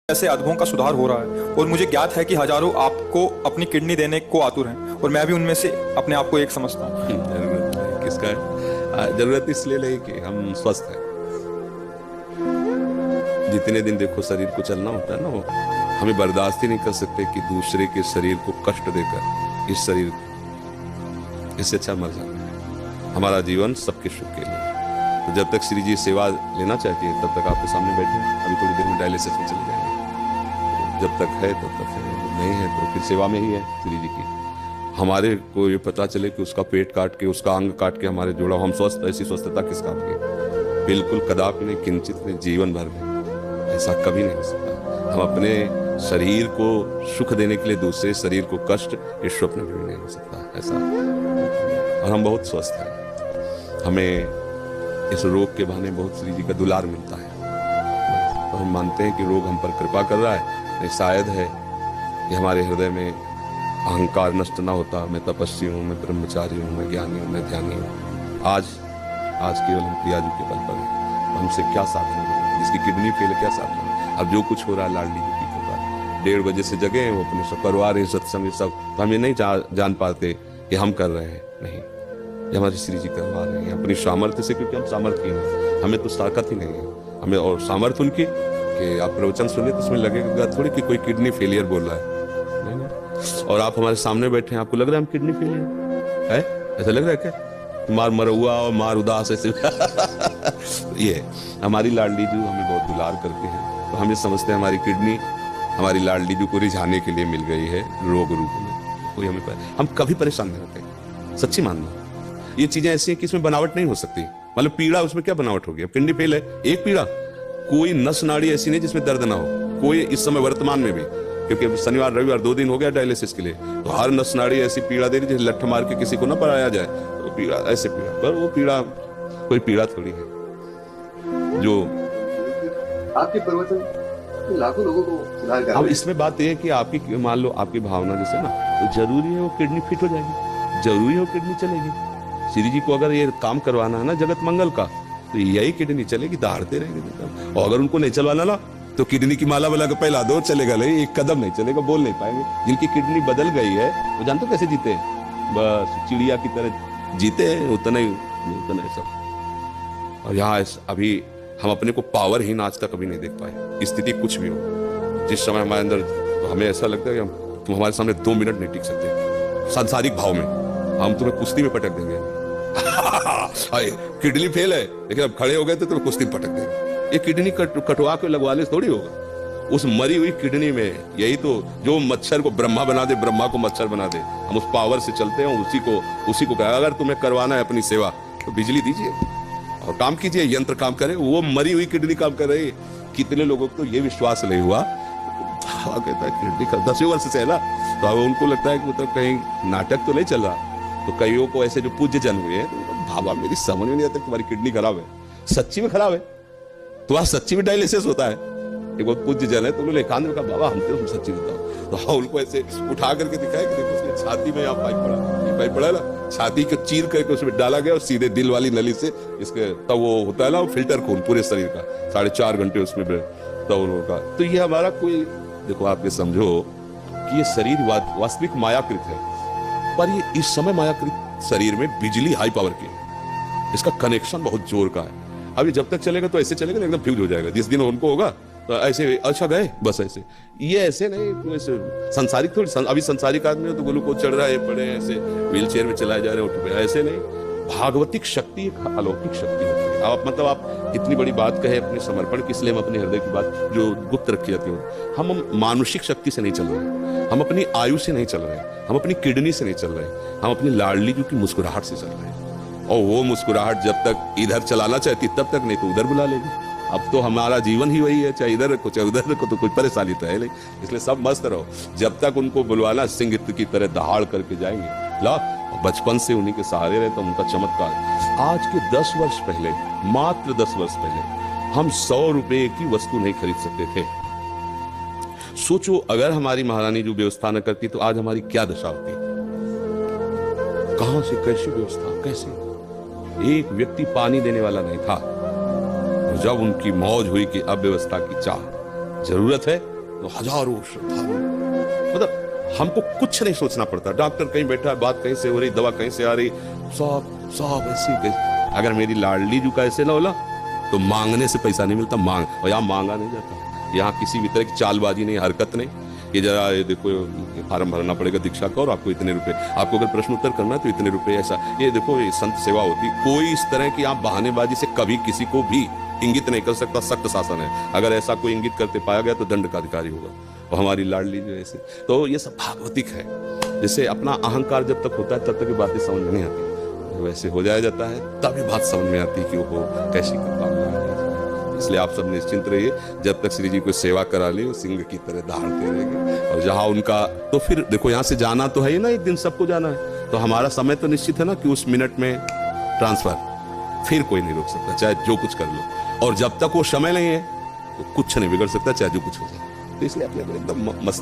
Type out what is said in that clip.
ऐसे अनुभवों का सुधार हो रहा है और मुझे ज्ञात है कि हजारों आपको अपनी किडनी देने को आतुर हैं और मैं भी उनमें से अपने आप को एक समझता हूँ। जरूरत है किसका है? जरूरत इसलिए नहीं कि हम स्वस्थ हैं। जितने दिन देखो शरीर को चलना होता है ना, वो हमें बर्दाश्त ही नहीं कर सकते कि दूसरे के शरीर को कष्ट देकर इस शरीर इससे अच्छा मर जाए। हमारा जीवन सबके सुख के लिए। तो जब तक श्री जी सेवा लेना चाहती है तब तक आपके सामने बैठे। अभी थोड़ी देर में डायलिसिस में चले जाएंगे। जब तक है तब तक है, नहीं है तो फिर सेवा में ही है श्री जी की। हमारे को ये पता चले कि उसका पेट काट के, उसका अंग काट के हमारे जोड़ा, हम स्वस्थ, ऐसी स्वस्थता किस काम की? बिल्कुल कदापि नहीं, किंचित नहीं, जीवन भर में ऐसा कभी नहीं हो सकता। हम अपने शरीर को सुख देने के लिए दूसरे शरीर को कष्ट, इस स्वप्न में भी नहीं हो सकता ऐसा। और हम बहुत स्वस्थ हैं। हमें इस रोग के बहाने बहुत श्री जी का दुलार मिलता है। तो हम मानते हैं कि रोग हम पर कृपा कर रहा है। नहीं, शायद है कि हमारे हृदय में अहंकार नष्ट ना होता। मैं तपस्वी हूँ, मैं ब्रह्मचारी हूँ, मैं ज्ञानी हूँ, मैं ध्यानी हूँ। आज केवल हम प्रियाजू के बल पर हैं। हमसे क्या साधना करें? जिसकी किडनी फेल है क्या साधना? अब जो कुछ हो रहा है लाडली जी की होगा। 1:30 बजे से जगे हैं, वो अपने सब करवा रहे हैं सत्संग सब। तो हम ये नहीं जान पाते कि हम कर रहे हैं। नहीं, ये हमारे श्री जी करवा रहे हैं अपनी सामर्थ्य से, क्योंकि हम सामर्थ्य हैं। हमें तो ताकत ही नहीं है। हमें और सामर्थ्य उनकी कि आप प्रवचन सुने तो उसमें लगेगा थोड़ी कि कोई किडनी फेलियर बोल रहा है। नहीं। और आप हमारे सामने बैठे हैं, आपको लग रहा है हम किडनी फेलियर है? ऐसा लग रहा है क्या? मार मरहुआ और मार उदास ऐसे ये हमारी लाडली जी हमें बहुत दुलार करते हैं। तो हम ये समझते हैं हमारी किडनी हमारी लाडली जी को रिझाने के लिए मिल गई है रोग रूप में। कोई हम कभी परेशान नहीं होते। सच्ची मानना, ये चीजें ऐसी हैं कि इसमें बनावट नहीं हो सकती। मतलब पीड़ा, उसमें क्या बनावट होगी? अब किडनी फेल है, एक पीड़ा, कोई नस नाड़ी ऐसी नहीं जिसमें दर्द ना हो। कोई इस समय वर्तमान में भी, क्योंकि शनिवार रविवार 2 दिन हो गया डायलिसिस के लिए, तो हर नस नाड़ी ऐसी पीड़ा दे रही है लठ मार के किसी को ना पराया जाए। तो पीड़ा ऐसे पीड़ा, पर वो पीड़ा कोई पीड़ा थोड़ी है जो आपके प्रवचन लाखों लोगों को सुधार कर। अब इसमें बात यह है कि आपकी, मान लो आपकी भावना जैसे ना, तो जरूरी है वो किडनी फिट हो जाएगी, जरूरी है वो किडनी चलेगी। श्री जी को अगर ये काम करवाना है ना जगत मंगल का, तो यही किडनी चलेगी, दहाड़ते रहेंगे। और अगर उनको नहीं चलवाना ना, तो किडनी की माला वाला का पहला दो चलेगा नहीं, एक कदम नहीं चलेगा, बोल नहीं पाएंगे। जिनकी किडनी बदल गई है वो जानते हो कैसे जीते हैं? बस चिड़िया की तरह जीते हैं, उतना ही सब। और यहाँ अभी हम अपने को पावरहीन आज तक कभी नहीं देख पाए। स्थिति कुछ भी हो, जिस समय हमारे अंदर, तो हमें ऐसा लगता है कि तुम हमारे सामने 2 मिनट नहीं टिक सकते। सांसारिक भाव में हम तुम्हें कुश्ती में पटक देंगे। किडनी फेल है, लेकिन अब खड़े हो गए तो तुम्हें कुश्ती में पटक देंगे। ये किडनी कटवा के लगवाने से थोड़ी होगा। उस मरी हुई किडनी में, यही तो जो मच्छर को ब्रह्मा बना दे, ब्रह्मा को मच्छर बना दे, हम उस पावर से चलते हैं। उसी को कहा, अगर तुम्हें करवाना है अपनी सेवा तो बिजली दीजिए और काम कीजिए, यंत्र काम करे। वो मरी हुई किडनी काम कर रही है। कितने लोगों को तो ये विश्वास नहीं हुआ, कहता है किडनी का 10 वर्ष से है ना, तो अब उनको लगता है कि मतलब कहीं नाटक तो नहीं चल रहा। तो कईयों को ऐसे जो पूज्य जन हुए हैं, तो भावा मेरी समझ में नहीं आता तुम्हारी किडनी खराब है, सच्ची में खराब है, तुम्हारा सच्ची में डायलिसिस होता है। एक बहुत पूज्य जन है, तो उन्होंने एकांत में कहा बाबा हम तो सच्ची बताओ। तो उनको ऐसे उठा करके दिखाया कि देखो उसकी छाती में यहाँ पाइप पड़ा, ये पाइप पड़ा ना, छाती को चीर करके उसमें डाला गया और सीधे दिल वाली नली से इसके, तब वो होता है ना फिल्टर खून पूरे शरीर का, 4.5 घंटे उसमें तब उनका। तो ये हमारा कोई, देखो आप ये समझो कि ये शरीर वास्तविक मायाकृत है, पर ये इस समय मायाकृत शरीर में बिजली हाई पावर की है। इसका कनेक्शन बहुत जोर का है। अभी जब तक चलेगा तो ऐसे चलेगा, एकदम फ्यूज हो जाएगा। जिस दिन उनको होगा तो ऐसे, अच्छा गए बस ऐसे। ये ऐसे नहीं, ऐसे संसारिक थोड़ी, अभी संसारिक आदमी हो तो ग्लूकोज चढ़ रहा है, पड़े ऐसे व्हील चेयर में चलाए जा रहे हैं, उठ पे, ऐसे नहीं। भागवतिक शक्ति एक अलौकिक शक्ति होती है। आप मतलब आप इतनी बड़ी बात कहे अपने समर्पण की, इसलिए हम अपने हृदय की बात जो गुप्त रखी जाती है, हम मानुषिक शक्ति से नहीं चल रहे, हम अपनी आयु से नहीं चल रहे, हम अपनी किडनी से नहीं चल रहे, हम अपनी लाडली जी की मुस्कुराहट से चल रहे हैं। और वो मुस्कुराहट जब तक इधर चलाना चाहती तब तक, नहीं तो उधर बुला लेगी। अब तो हमारा जीवन ही वही है, चाहे इधर रखो चाहे उधर रखो, तो कोई परेशानी तो है नहीं। इसलिए सब मस्त रहो, जब तक उनको बुलवाना सिंह की तरह दहाड़ करके जाएंगे। ला बचपन से उन्हीं के सहारे रहे तो उनका चमत्कार। आज के 10 वर्ष पहले, मात्र 10 वर्ष पहले, हम 100 रुपए की वस्तु नहीं खरीद सकते थे। सोचो अगर हमारी महारानी जो व्यवस्था न करती तो आज हमारी क्या दशा होती। कहां से कैसी व्यवस्था, कैसे? एक व्यक्ति पानी देने वाला नहीं था। और जब उनकी मौज हुई कि अब व्यवस्था की चाह, जरूरत है तो हजारों श्रद्धालु, मतलब हमको कुछ नहीं सोचना पड़ता। डॉक्टर कहीं बैठा है, बात कहीं से हो रही, दवा कहीं से आ रही, सब सब ऐसी। अगर मेरी लाडली जू का ऐसे ना होला तो मांगने से पैसा नहीं मिलता, मांग, और यहाँ मांगा नहीं जाता। यहाँ किसी भी तरह की चालबाजी नहीं, हरकत नहीं। ये जरा ये देखो फार्म भरना पड़ेगा दीक्षा का और आपको इतने रुपए, आपको अगर प्रश्न उत्तर करना है तो इतने रुपए, ऐसा। ये देखो ये संत सेवा होती। कोई इस तरह की आप बहानेबाजी से कभी किसी को भी इंगित नहीं कर सकता। सख्त शासन है, अगर ऐसा कोई इंगित करते पाया गया तो दंड का अधिकारी होगा। और हमारी लाडली जो ऐसे, तो ये सब भागवतिक है। जैसे अपना अहंकार जब तक होता है तब तक ये बातें समझ में नहीं आती, वैसे हो जाया जाता है तभी बात समझ में आती कि वो कैसी कृपा है। इसलिए आप सब निश्चिंत रहिए, जब तक श्री जी को सेवा करा ली, सिंह की तरह दहाड़ते रहेंगे। और जहां उनका, तो फिर देखो यहाँ से जाना तो है ही ना, एक दिन सबको जाना है, तो हमारा समय तो निश्चित है ना कि उस मिनट में ट्रांसफर, फिर कोई नहीं रोक सकता, चाहे जो कुछ कर लो। और जब तक वो समय नहीं है तो कुछ नहीं बिगड़ सकता, चाहे जो कुछ हो जाए। तो इसलिए अपने एकदम मस्त